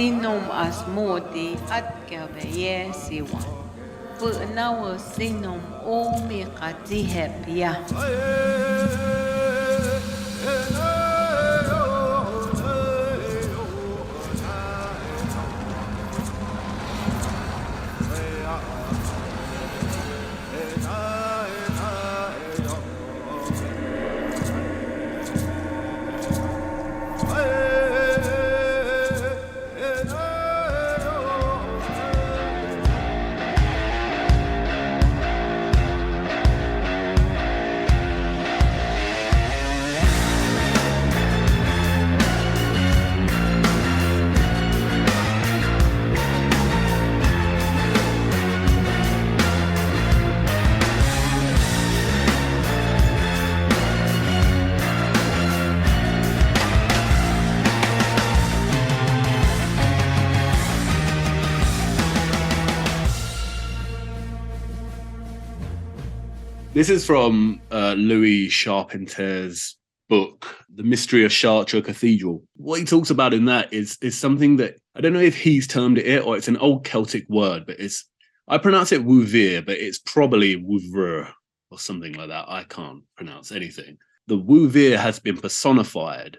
sinom asmodi at kaveye siwan. Pu'nawa sinom omi katihep ya. This is from Louis Charpentier's book, The Mystery of Chartres Cathedral. What he talks about in that is something that, I don't know if he's termed it or it's an old Celtic word, but I pronounce it wouvir, but it's probably wouvre or something like that. I can't pronounce anything. The wouvir has been personified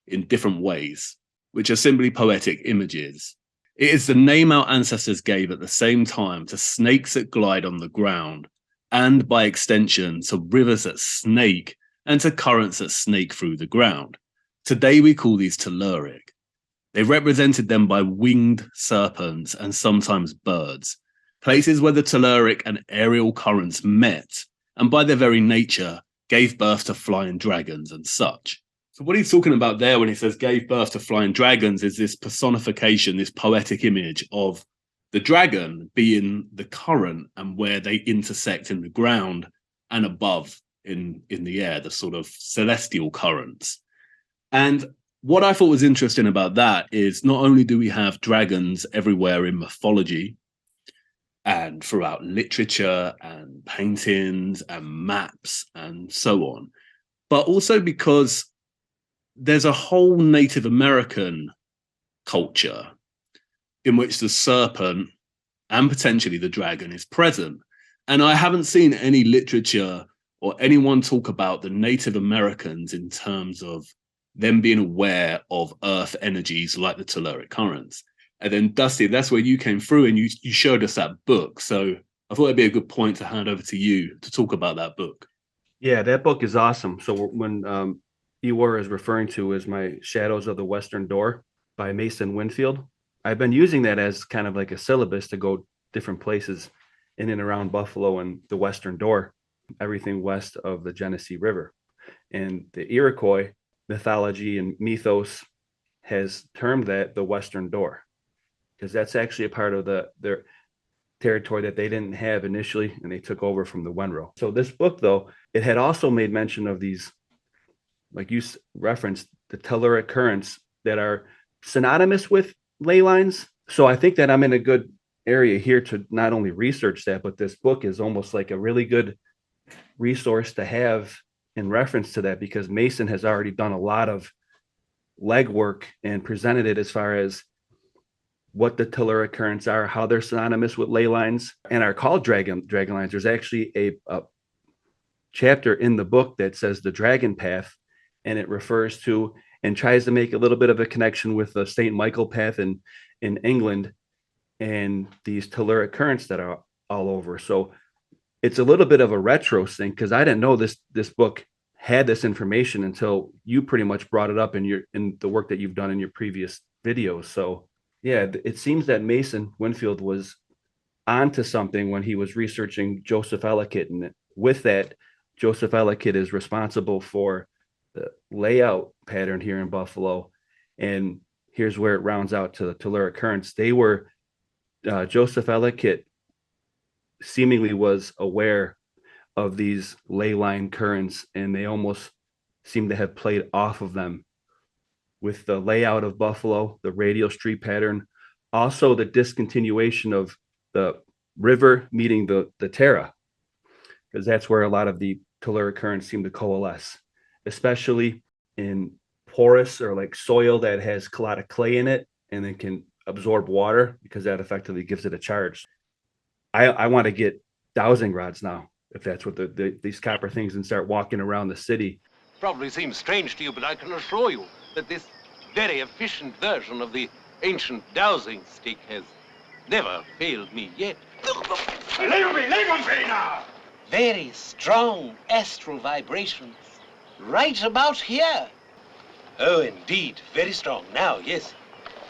in different ways, which are simply poetic images. It is the name our ancestors gave at the same time to snakes that glide on the ground, and by extension to rivers that snake and to currents that snake through the ground. Today we call these telluric. They represented them by winged serpents and sometimes birds, places where the telluric and aerial currents met, and by their very nature gave birth to flying dragons and such. So what he's talking about there when he says gave birth to flying dragons is this personification, this poetic image of the dragon being the current and where they intersect in the ground and above in the air, the sort of celestial currents. And what I thought was interesting about that is not only do we have dragons everywhere in mythology and throughout literature and paintings and maps and so on, but also because there's a whole Native American culture in which the serpent and potentially the dragon is present. And I haven't seen any literature or anyone talk about the Native Americans in terms of them being aware of earth energies like the telluric currents. And then Dusty, that's where you came through and you showed us that book. So I thought it'd be a good point to hand over to you to talk about that book. Yeah, that book is awesome. So when Ewar is referring to is my Shadows of the Western Door by Mason Winfield. I've been using that as kind of like a syllabus to go different places in and around Buffalo and the Western Door, everything west of the Genesee River. And the Iroquois mythology and mythos has termed that the Western Door, because that's actually a part of their territory that they didn't have initially, and they took over from the Wenro. So this book, though, it had also made mention of these, like you referenced, the telluric currents that are synonymous with ley lines. So I think that I'm in a good area here to not only research that, but this book is almost like a really good resource to have in reference to that, because Mason has already done a lot of legwork and presented it as far as what the telluric currents are, how they're synonymous with ley lines and are called dragon lines. There's actually a chapter in the book that says the dragon path, and it refers to and tries to make a little bit of a connection with the St. Michael path in England and these telluric currents that are all over. So it's a little bit of a retro thing, because I didn't know this book had this information until you pretty much brought it up in the work that you've done in your previous videos. So yeah, it seems that Mason Winfield was onto something when he was researching Joseph Ellicott, and with that, Joseph Ellicott is responsible for the layout pattern here in Buffalo. And here's where it rounds out to the telluric currents. They were Joseph Ellicott seemingly was aware of these ley line currents, and they almost seem to have played off of them with the layout of Buffalo, the radial street pattern, also the discontinuation of the river meeting the Terra, because that's where a lot of the telluric currents seem to coalesce, especially in porous or like soil that has a lot of clay in it, and it can absorb water because that effectively gives it a charge. I want to get dowsing rods now, if that's what these copper things, and start walking around the city. Probably seems strange to you, but I can assure you that this very efficient version of the ancient dowsing stick has never failed me yet. Leave me now! Very strong astral vibrations right about here. Oh, indeed, very strong. Now, yes,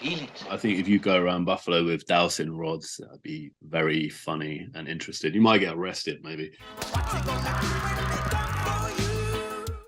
feel it. I think if you go around Buffalo with dowsing rods, that'd be very funny and interesting. You might get arrested, maybe.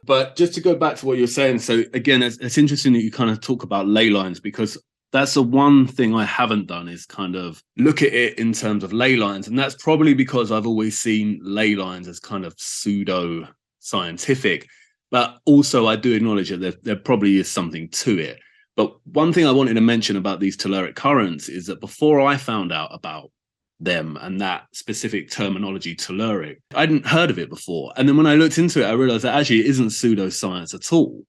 But just to go back to what you're saying, so again, it's interesting that you kind of talk about ley lines, because that's the one thing I haven't done is kind of look at it in terms of ley lines. And that's probably because I've always seen ley lines as kind of pseudo scientific. But also I do acknowledge that there probably is something to it. But one thing I wanted to mention about these telluric currents is that before I found out about them and that specific terminology, telluric, I hadn't heard of it before. And then when I looked into it, I realized that actually it isn't pseudoscience at all.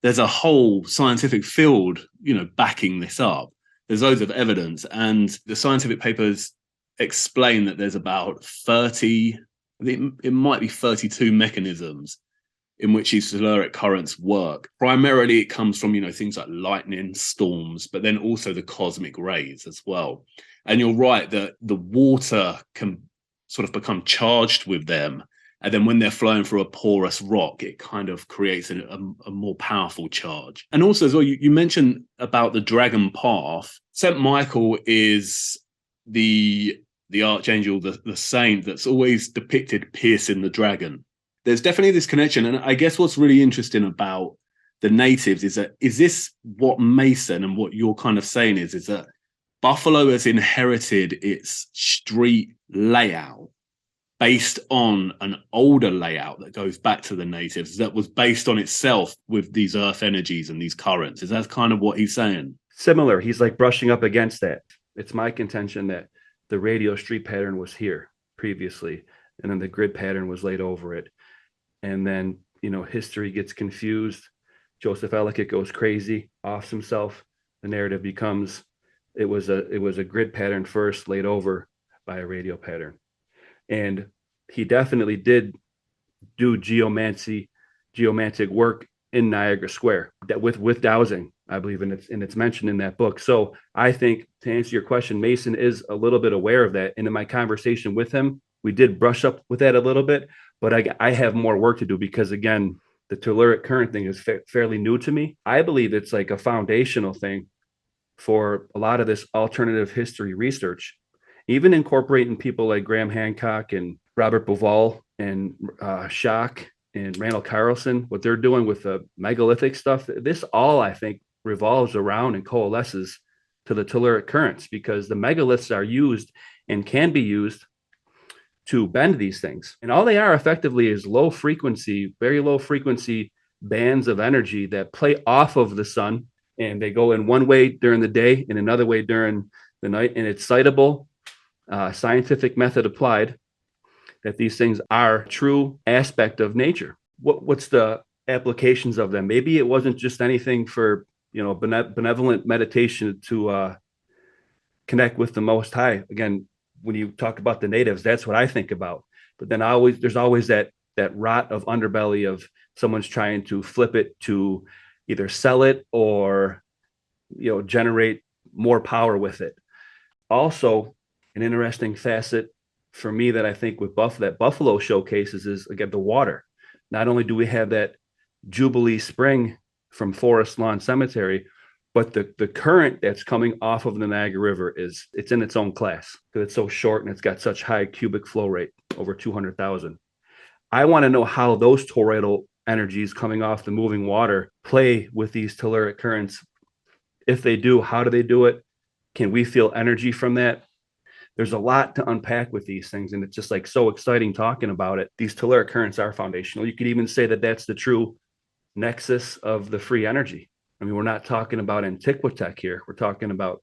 There's a whole scientific field, backing this up. There's loads of evidence, and the scientific papers explain that there's about 30, I think it might be 32 mechanisms in which these telluric currents work. Primarily, it comes from, things like lightning, storms, but then also the cosmic rays as well. And you're right that the water can sort of become charged with them. And then when they're flowing through a porous rock, it kind of creates a more powerful charge. And also as well, you mentioned about the dragon path. St. Michael is the archangel, the saint that's always depicted piercing the dragon. There's definitely this connection. And I guess what's really interesting about the natives is this what Mason and what you're kind of saying is that Buffalo has inherited its street layout based on an older layout that goes back to the natives that was based on itself with these earth energies and these currents. Is that kind of what he's saying? Similar. He's like brushing up against that. It's my contention that the radio street pattern was here previously, and then the grid pattern was laid over it. And then, history gets confused. Joseph Ellicott goes crazy, offs himself. The narrative becomes it was a grid pattern first, laid over by a radio pattern. And he definitely did do geomantic work in Niagara Square that with dowsing, I believe, and it's mentioned in that book. So I think, to answer your question, Mason is a little bit aware of that. And in my conversation with him, we did brush up with that a little bit, but I have more work to do because, again, the telluric current thing is fairly new to me. I believe it's like a foundational thing for a lot of this alternative history research, even incorporating people like Graham Hancock and Robert Bauval and Schock and Randall Carlson, what they're doing with the megalithic stuff. This all, I think, revolves around and coalesces to the telluric currents, because the megaliths are used and can be used to bend these things. And all they are effectively is very low frequency bands of energy that play off of the sun, and they go in one way during the day and another way during the night. And it's citable, scientific method applied, that these things are true aspect of nature. What's the applications of them? Maybe it wasn't just anything for, benevolent meditation to connect with the Most High. Again, when you talk about the natives, that's what I think about. But then there's always that rot of underbelly of someone's trying to flip it to either sell it or, generate more power with it. Also, an interesting facet for me that I think that Buffalo showcases is, again, the water. Not only do we have that Jubilee Spring from Forest Lawn Cemetery, but the current that's coming off of the Niagara River it's in its own class because it's so short and it's got such high cubic flow rate, over 200,000. I want to know how those toroidal energies coming off the moving water play with these telluric currents. If they do, how do they do it? Can we feel energy from that? There's a lot to unpack with these things, and it's just like so exciting talking about it. These telluric currents are foundational. You could even say that that's the true nexus of the free energy. I mean, we're not talking about Antiquitech here. We're talking about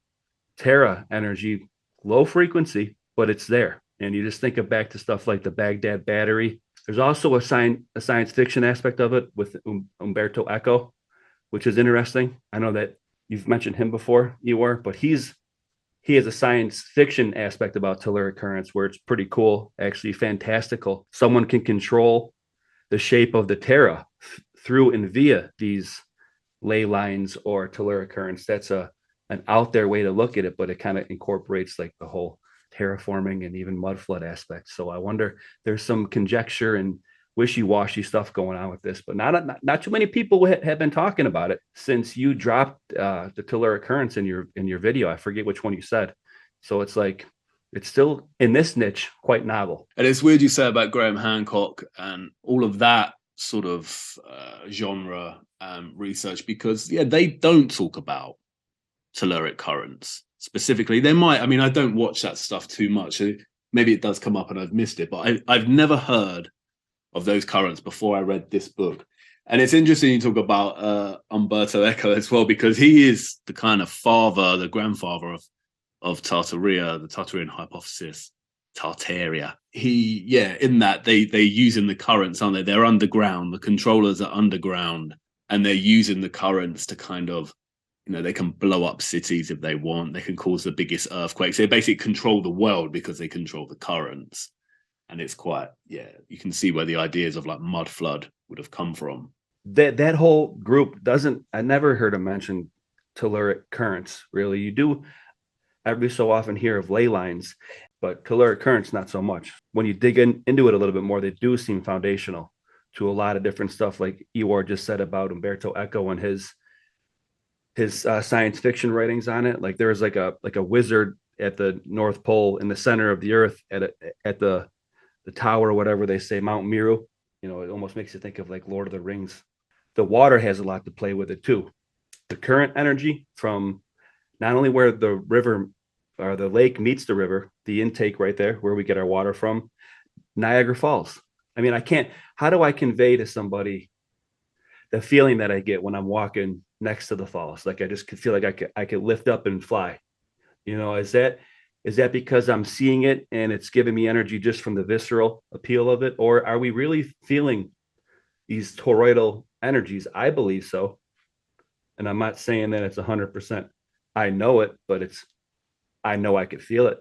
Terra energy, low frequency, but it's there. And you just think of back to stuff like the Baghdad battery. There's also a science fiction aspect of it with Umberto Eco, which is interesting. I know that you've mentioned him before, Eeyore, but he's he has a science fiction aspect about telluric currents where it's pretty cool, actually fantastical. Someone can control the shape of the Terra through and via these ley lines or telluric currents. That's an out there way to look at it, but it kind of incorporates like the whole terraforming and even mud flood aspect. So I wonder, there's some conjecture and wishy-washy stuff going on with this, but not too many people have been talking about it since you dropped the telluric currents in your video. I forget which one you said. So it's like, it's still in this niche quite novel. And it's weird you say about Graham Hancock and all of that sort of genre research, because they don't talk about telluric currents specifically. They might, I mean, I don't watch that stuff too much, so maybe it does come up and I've missed it, but I've never heard of those currents before I read this book. And it's interesting you talk about Umberto Eco as well, because he is the kind of father, the grandfather of Tartaria, the Tartarian hypothesis, Tartaria. In that they're using the currents, aren't they? They're underground, the controllers are underground, and they're using the currents to kind of, they can blow up cities if they want. They can cause the biggest earthquakes. They basically control the world because they control the currents. And it's quite, you can see where the ideas of like mud flood would have come from. That whole group I never heard them mention telluric currents, really. You do every so often hear of ley lines, but telluric currents, not so much. When you dig into it a little bit more, they do seem foundational to a lot of different stuff, like Iwar just said about Umberto Eco and his science fiction writings on it. Like there's like a wizard at the North Pole in the center of the earth at the tower or whatever they say, Mount Meru. It almost makes you think of like Lord of the Rings. The water has a lot to play with it too. The current energy from not only where the river or the lake meets the river, the intake right there where we get our water from, Niagara Falls. I mean, how do I convey to somebody the feeling that I get when I'm walking next to the falls? Like I just could feel like I could lift up and fly. Is that because I'm seeing it and it's giving me energy just from the visceral appeal of it? Or are we really feeling these toroidal energies? I believe so. And I'm not saying that it's 100%. I know it, but I know I could feel it.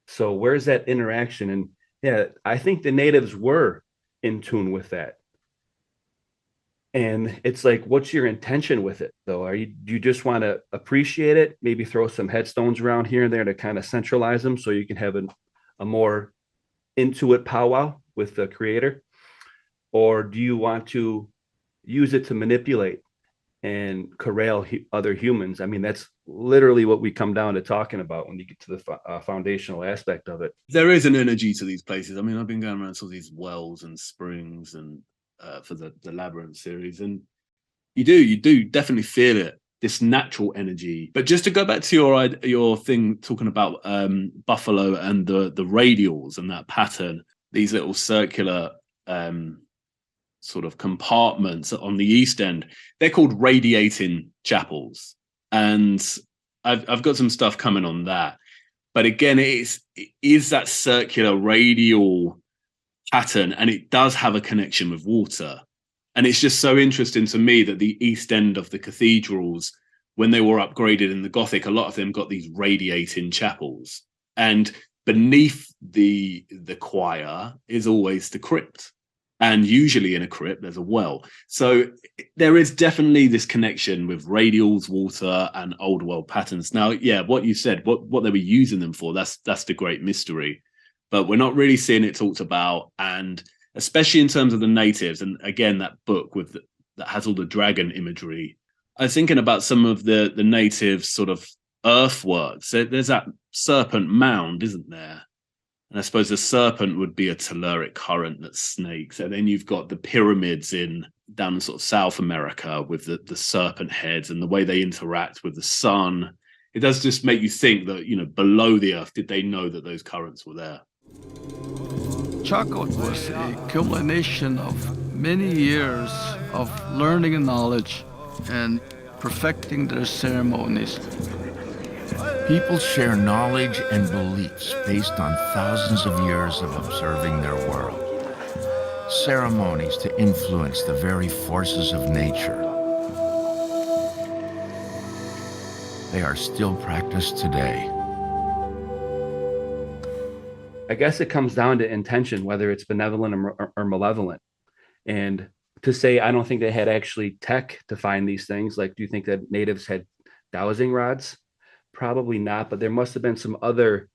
So where's that interaction? And I think the natives were in tune with that. And it's like, what's your intention with it, though? Do you just want to appreciate it? Maybe throw some headstones around here and there to kind of centralize them so you can have a more intuit powwow with the creator? Or do you want to use it to manipulate and corral other humans? I mean, that's literally what we come down to talking about when you get to the foundational aspect of it. There is an energy to these places. I mean, I've been going around to all these wells and springs and for the Labyrinth series, and you do definitely feel it, this natural energy. But just to go back to your thing talking about buffalo and the radials and that pattern, these little circular sort of compartments on the east end, they're called radiating chapels, and I've got some stuff coming on that. But again, it is that circular radial pattern, and it does have a connection with water. And it's just so interesting to me that the east end of the cathedrals, when they were upgraded in the Gothic, a lot of them got these radiating chapels, and beneath the choir is always the crypt, and usually in a crypt there's a well. So there is definitely this connection with radials, water, and old world patterns. Now, what you said, what they were using them for, that's the great mystery. But we're not really seeing it talked about, and especially in terms of the natives. And again, that book that has all the dragon imagery. I was thinking about some of the native sort of earthworks. There's that serpent mound, isn't there? And I suppose the serpent would be a telluric current that snakes. And then you've got the pyramids down in sort of South America with the serpent heads and the way they interact with the sun. It does just make you think that, below the earth, did they know that those currents were there? Chakot was a culmination of many years of learning and knowledge and perfecting their ceremonies. People share knowledge and beliefs based on thousands of years of observing their world. Ceremonies to influence the very forces of nature. They are still practiced today. I guess it comes down to intention, whether it's benevolent or malevolent. And to say, I don't think they had actually tech to find these things. Like, do you think that natives had dowsing rods? Probably not, but there must have been some other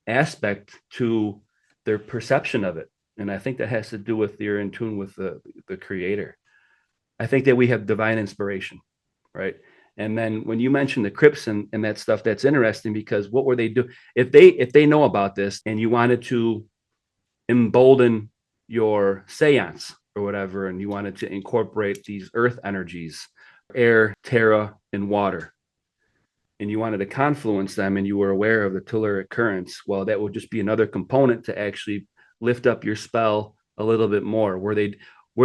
aspect to their perception of it. And I think that has to do with you're in tune with the creator. I think that we have divine inspiration, right? And then when you mention the crypts and that stuff, that's interesting, because what were they do if they know about this and you wanted to embolden your seance or whatever, and you wanted to incorporate these earth energies, air, terra, and water, and you wanted to confluence them, and you were aware of the telluric currents, well, that would just be another component to actually lift up your spell a little bit more. Were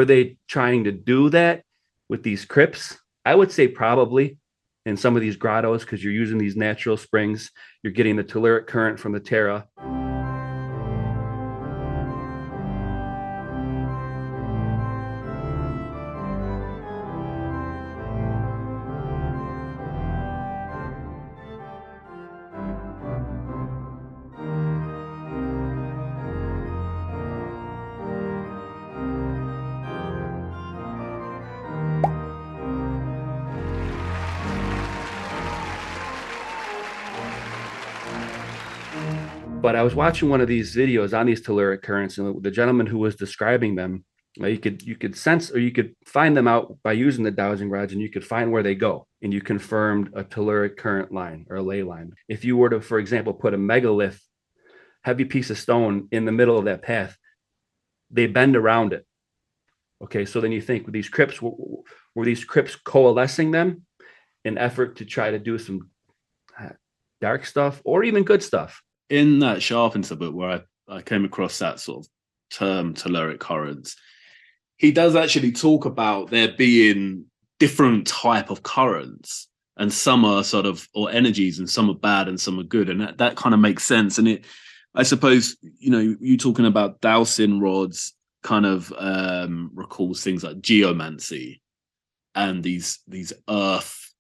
they trying to do that with these crypts? I would say probably in some of these grottos, because you're using these natural springs, you're getting the telluric current from the terra. But I was watching one of these videos on these telluric currents, and the gentleman who was describing them, you could sense, or you could find them out by using the dowsing rods, and you could find where they go, and you confirmed a telluric current line or a ley line. If you were to, for example, put a megalith, heavy piece of stone in the middle of that path, they bend around it. Okay, so then you think, with these crypts, were these crypts coalescing them in effort to try to do some dark stuff or even good stuff? In that Sharpenter book, where I came across that sort of term, telluric currents, he does actually talk about there being different type of currents, and some are sort of, or energies, and some are bad and some are good, and that kind of makes sense. And I suppose, you talking about dowsing rods kind of recalls things like geomancy and these earth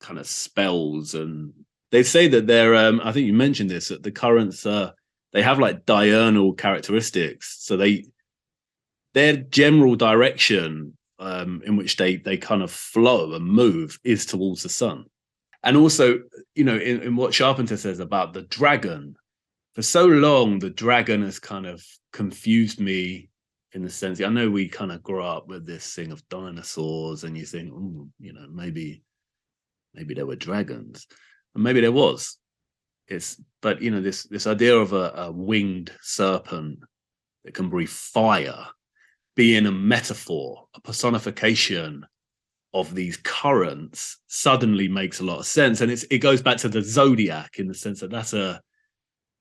kind of spells. And they say that they're, I think you mentioned this, that the currents, they have like diurnal characteristics. So their general direction in which they kind of flow and move is towards the sun. And also, in what Sharpenter says about the dragon, for so long, the dragon has kind of confused me, in the sense, I know we kind of grew up with this thing of dinosaurs, and you think, maybe there were dragons. And maybe there was. But this idea of a winged serpent that can breathe fire being a metaphor, a personification of these currents, suddenly makes a lot of sense. And it goes back to the zodiac, in the sense that that's a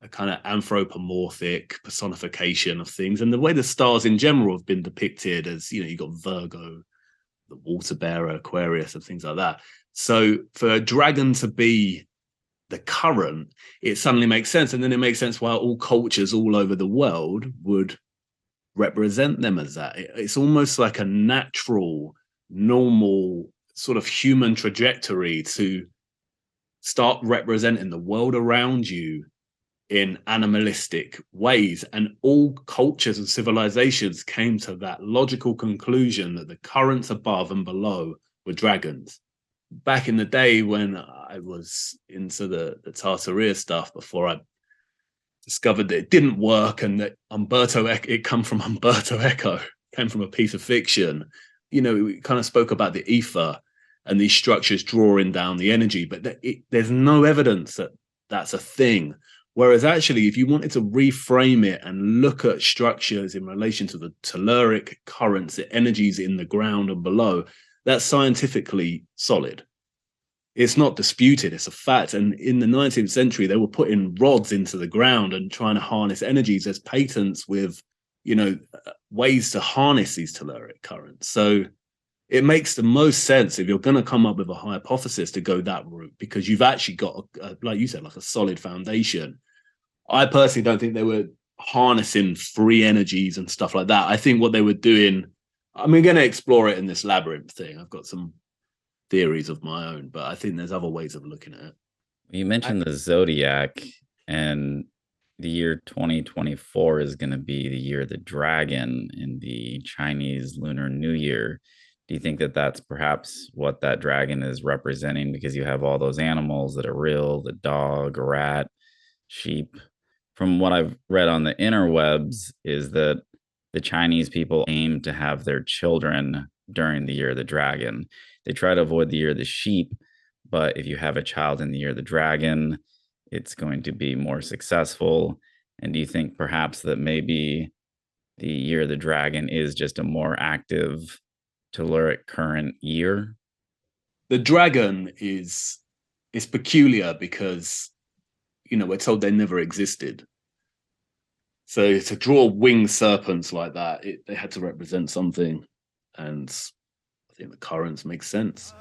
kind of anthropomorphic personification of things. And the way the stars in general have been depicted as, you got Virgo, the water bearer, Aquarius, and things like that. So for a dragon to be the current, it suddenly makes sense. And then it makes sense why all cultures all over the world would represent them as that. It's almost like a natural, normal sort of human trajectory to start representing the world around you in animalistic ways. And all cultures and civilizations came to that logical conclusion that the currents above and below were dragons. Back in the day when I was into the Tartaria stuff, before I discovered that it didn't work, and that it come from Umberto Eco, came from a piece of fiction. We kind of spoke about the ether and these structures drawing down the energy, but there's no evidence that that's a thing. Whereas actually, if you wanted to reframe it and look at structures in relation to the telluric currents, the energies in the ground and below, that's scientifically solid. It's not disputed, it's a fact. And in the 19th century, they were putting rods into the ground and trying to harness energies. There's patents with, ways to harness these telluric currents. So it makes the most sense, if you're going to come up with a hypothesis, to go that route, because you've actually got, like you said, like a solid foundation. I personally don't think they were harnessing free energies and stuff like that. I think what they were doing, I'm going to explore it in this labyrinth thing. I've got some theories of my own, but I think there's other ways of looking at it. You mentioned the zodiac, and the year 2024 is going to be the year of the dragon in the Chinese Lunar New Year. Do you think that that's perhaps what that dragon is representing? Because you have all those animals that are real, the dog, a rat, sheep. From what I've read on the interwebs is that the Chinese people aim to have their children during the year of the dragon. They try to avoid the year of the sheep, but if you have a child in the year of the dragon, it's going to be more successful. And do you think perhaps that maybe the year of the dragon is just a more active telluric current year? The dragon is peculiar because, you know, we're told they never existed. So to draw winged serpents like that, they had to represent something. And I think the currents make sense.